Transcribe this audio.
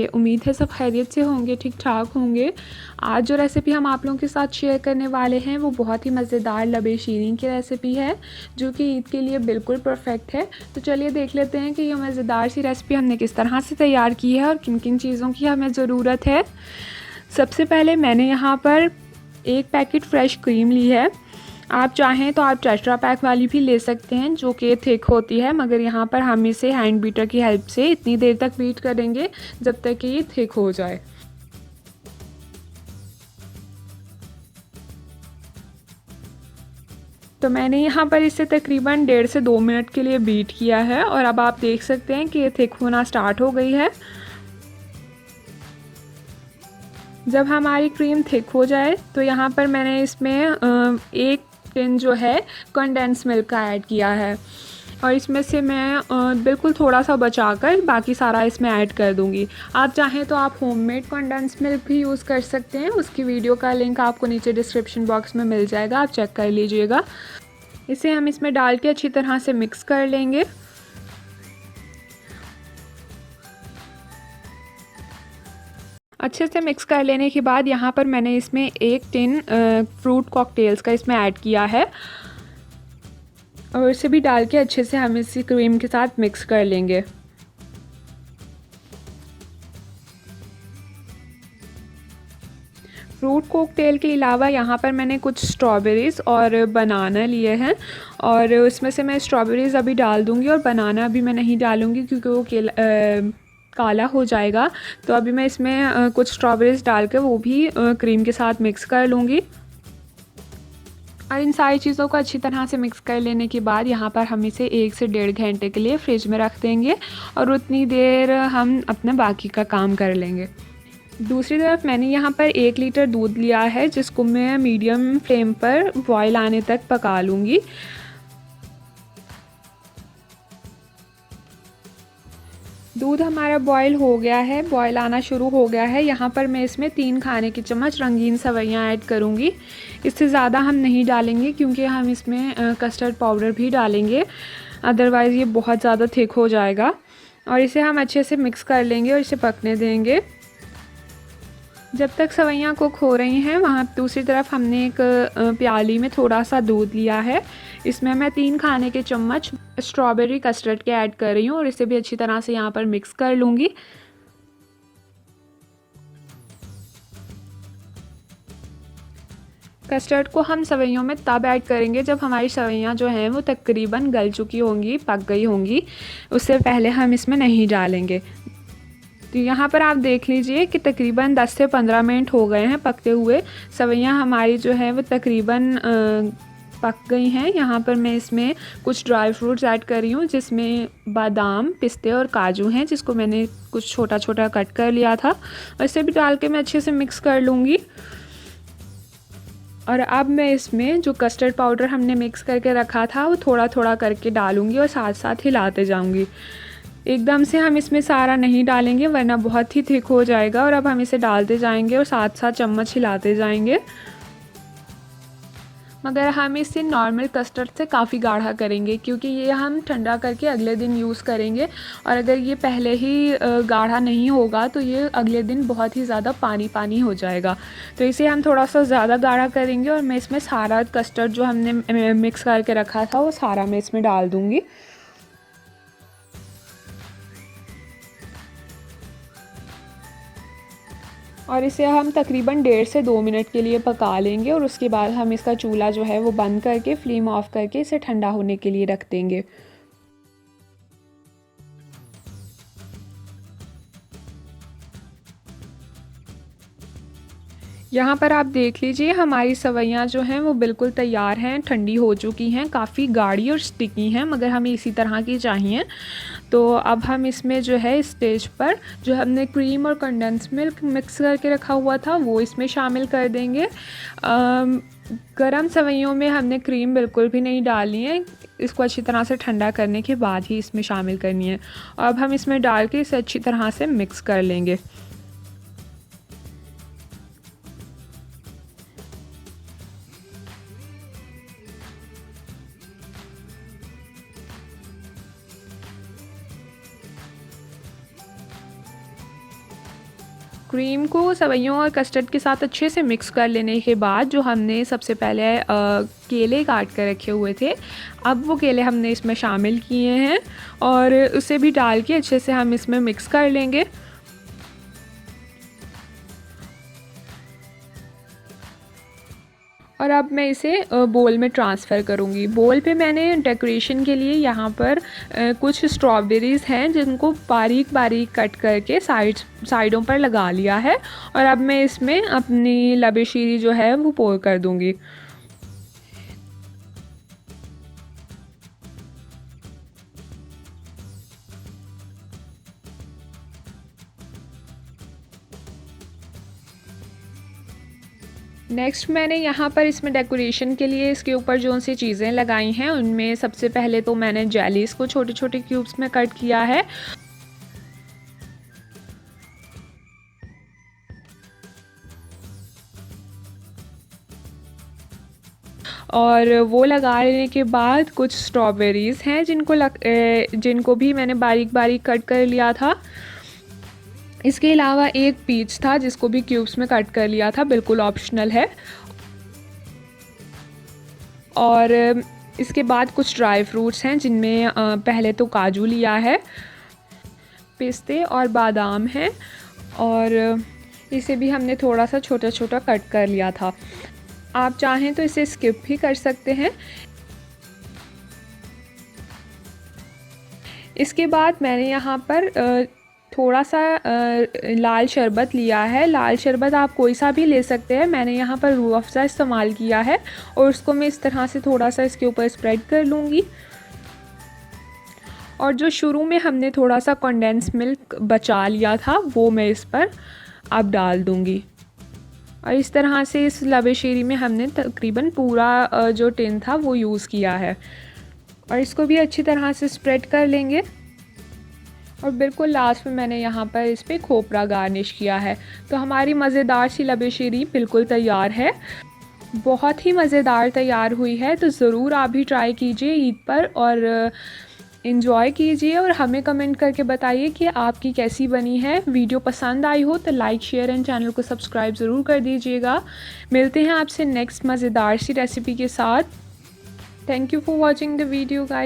उम्मीद है सब खैरियत से होंगे, ठीक-ठाक होंगे। आज जो रेसिपी हम आप लोगों के साथ शेयर करने वाले हैं वो बहुत ही मज़ेदार लबे शीरीन की रेसिपी है, जो कि ईद के लिए बिल्कुल परफ़ेक्ट है। तो चलिए देख लेते हैं कि ये मज़ेदार सी रेसिपी हमने किस तरह से तैयार की है और किन-किन चीज़ों की हमें ज़रूरत है। सबसे पहले मैंने यहाँ पर 1 पैकेट फ्रेश क्रीम ली है। आप चाहें तो आप टेट्रा पैक वाली भी ले सकते हैं, जो कि थिक होती है, मगर यहाँ पर हम इसे हैंड बीटर की हेल्प से इतनी देर तक बीट करेंगे जब तक कि ये थिक हो जाए। तो मैंने यहाँ पर इसे तकरीबन 1.5 से 2 मिनट के लिए बीट किया है और अब आप देख सकते हैं कि ये थिक होना स्टार्ट हो गई है। जब हमारी क्रीम थिक हो जाए तो यहाँ पर मैंने इसमें 1 टिन जो है कंडेंस मिल्क का ऐड किया है और इसमें से मैं बिल्कुल थोड़ा सा बचाकर बाकी सारा इसमें ऐड कर दूंगी। आप चाहें तो आप होममेड कंडेंस मिल्क भी यूज़ कर सकते हैं, उसकी वीडियो का लिंक आपको नीचे डिस्क्रिप्शन बॉक्स में मिल जाएगा, आप चेक कर लीजिएगा। इसे हम इसमें डाल के अच्छी तरह से मिक्स कर लेंगे। अच्छे से मिक्स कर लेने के बाद यहाँ पर मैंने इसमें 1 टिन फ्रूट कॉकटेल्स का इसमें ऐड किया है और इसे भी डाल के अच्छे से हम इसी क्रीम के साथ मिक्स कर लेंगे। फ्रूट कॉकटेल के अलावा यहाँ पर मैंने कुछ स्ट्रॉबेरीज़ और बनाना लिए हैं और उसमें से मैं स्ट्रॉबेरीज़ अभी डाल दूँगी और बनाना अभी मैं नहीं डालूँगी क्योंकि वो काला हो जाएगा। तो अभी मैं इसमें कुछ स्ट्रॉबेरीज़ डाल के वो भी क्रीम के साथ मिक्स कर लूँगी। और इन सारी चीज़ों को अच्छी तरह से मिक्स कर लेने के बाद यहाँ पर हम इसे 1 से 1.5 घंटे के लिए फ्रिज में रख देंगे और उतनी देर हम अपना बाकी का काम कर लेंगे। दूसरी तरफ मैंने यहाँ पर 1 लीटर दूध लिया है, जिसको मैं मीडियम फ्लेम पर बॉयल आने तक पका लूँगी। दूध हमारा बॉयल हो गया है, बॉयल आना शुरू हो गया है। यहाँ पर मैं इसमें 3 खाने की चम्मच रंगीन सवैयाँ ऐड करूँगी। इससे ज़्यादा हम नहीं डालेंगे क्योंकि हम इसमें कस्टर्ड पाउडर भी डालेंगे, अदरवाइज़ ये बहुत ज़्यादा थिक हो जाएगा। और इसे हम अच्छे से मिक्स कर लेंगे और इसे पकने देंगे। जब तक सवैयाँ कुक हो रही हैं, वहाँ दूसरी तरफ हमने एक प्याली में थोड़ा सा दूध लिया है। इसमें मैं 3 खाने के चम्मच स्ट्रॉबेरी कस्टर्ड के ऐड कर रही हूँ और इसे भी अच्छी तरह से यहाँ पर मिक्स कर लूँगी। कस्टर्ड को हम सवैयों में तब ऐड करेंगे जब हमारी सवैयाँ जो हैं वो तकरीबन गल चुकी होंगी, पक गई होंगी। उससे पहले हम इसमें नहीं डालेंगे। तो यहाँ पर आप देख लीजिए कि तकरीबन 10 से 15 मिनट हो गए हैं पकते हुए। सवैयाँ हमारी जो है वो तकरीबन पक गई हैं। यहाँ पर मैं इसमें कुछ ड्राई फ्रूट्स ऐड कर रही हूँ, जिसमें बादाम, पिस्ते और काजू हैं, जिसको मैंने कुछ छोटा छोटा कट कर लिया था। और इसे भी डाल के मैं अच्छे से मिक्स कर लूँगी। और अब मैं इसमें जो कस्टर्ड पाउडर हमने मिक्स करके रखा था वो थोड़ा थोड़ा करके डालूँगी और साथ साथ हिलाते जाऊँगी। एकदम से हम इसमें सारा नहीं डालेंगे वरना बहुत ही थिक हो जाएगा। और अब हम इसे डालते जाएंगे और साथ साथ चम्मच हिलाते जाएंगे, मगर हम इसे नॉर्मल कस्टर्ड से काफ़ी गाढ़ा करेंगे क्योंकि ये हम ठंडा करके अगले दिन यूज़ करेंगे। और अगर ये पहले ही गाढ़ा नहीं होगा तो ये अगले दिन बहुत ही ज़्यादा पानी पानी हो जाएगा। तो इसे हम थोड़ा सा ज़्यादा गाढ़ा करेंगे और मैं इसमें सारा कस्टर्ड जो हमने मिक्स करके रखा था वो सारा मैं इसमें डाल दूँगी। और इसे हम तकरीबन 1.5 से 2 मिनट के लिए पका लेंगे और उसके बाद हम इसका चूल्हा जो है वो बंद करके फ्लेम ऑफ करके इसे ठंडा होने के लिए रख देंगे। यहाँ पर आप देख लीजिए हमारी सवैयाँ जो हैं वो बिल्कुल तैयार हैं, ठंडी हो चुकी हैं, काफ़ी गाढ़ी और स्टिकी हैं, मगर हमें इसी तरह की चाहिए। तो अब हम इसमें जो है स्टेज पर जो हमने क्रीम और कंडेंस मिल्क मिक्स करके रखा हुआ था वो इसमें शामिल कर देंगे। गरम सवैयों में हमने क्रीम बिल्कुल भी नहीं डालनी है, इसको अच्छी तरह से ठंडा करने के बाद ही इसमें शामिल करनी है। और अब हम इसमें डाल के इसे अच्छी तरह से मिक्स कर लेंगे। क्रीम को सेवइयों और कस्टर्ड के साथ अच्छे से मिक्स कर लेने के बाद जो हमने सबसे पहले केले काट कर रखे हुए थे, अब वो केले हमने इसमें शामिल किए हैं और उसे भी डाल के अच्छे से हम इसमें मिक्स कर लेंगे। और अब मैं इसे बोल में ट्रांसफ़र करूँगी। बोल पे मैंने डेकोरेशन के लिए यहाँ पर कुछ स्ट्रॉबेरीज़ हैं जिनको बारीक बारीक कट करके साइडों पर लगा लिया है और अब मैं इसमें अपनी लबेशीरी जो है वो पोर कर दूँगी। नेक्स्ट मैंने यहाँ पर इसमें डेकोरेशन के लिए इसके ऊपर जो सी चीज़ें लगाई हैं उनमें सबसे पहले तो मैंने जेलीज़ को छोटे छोटे क्यूब्स में कट किया है और वो लगाने के बाद कुछ स्ट्रॉबेरीज़ हैं जिनको भी मैंने बारीक बारीक कट कर लिया था। इसके अलावा एक पीच था जिसको भी क्यूब्स में कट कर लिया था, बिल्कुल ऑप्शनल है। और इसके बाद कुछ ड्राई फ्रूट्स हैं जिनमें पहले तो काजू लिया है, पिस्ते और बादाम हैं और इसे भी हमने थोड़ा सा छोटा छोटा कट कर लिया था। आप चाहें तो इसे स्किप भी कर सकते हैं। इसके बाद मैंने यहाँ पर थोड़ा सा लाल शरबत लिया है। लाल शरबत आप कोई सा भी ले सकते हैं, मैंने यहाँ पर रूह अफ़ज़ा इस्तेमाल किया है और उसको मैं इस तरह से थोड़ा सा इसके ऊपर स्प्रेड कर लूँगी। और जो शुरू में हमने थोड़ा सा कंडेंस मिल्क बचा लिया था वो मैं इस पर अब डाल दूँगी और इस तरह से इस लबेशीरी में हमने तकरीबन पूरा जो टिन था वो यूज़ किया है और इसको भी अच्छी तरह से स्प्रेड कर लेंगे। और बिल्कुल लास्ट में मैंने यहाँ पर इस पर खोपरा गार्निश किया है। तो हमारी मज़ेदार सी लबेशीरी बिल्कुल तैयार है, बहुत ही मज़ेदार तैयार हुई है। तो ज़रूर आप भी ट्राई कीजिए ईद पर और इन्जॉय कीजिए और हमें कमेंट करके बताइए कि आपकी कैसी बनी है। वीडियो पसंद आई हो तो लाइक शेयर एंड चैनल को सब्सक्राइब ज़रूर कर दीजिएगा। मिलते हैं आपसे नेक्स्ट मज़ेदार सी रेसिपी के साथ। Thank you for watching the video guys.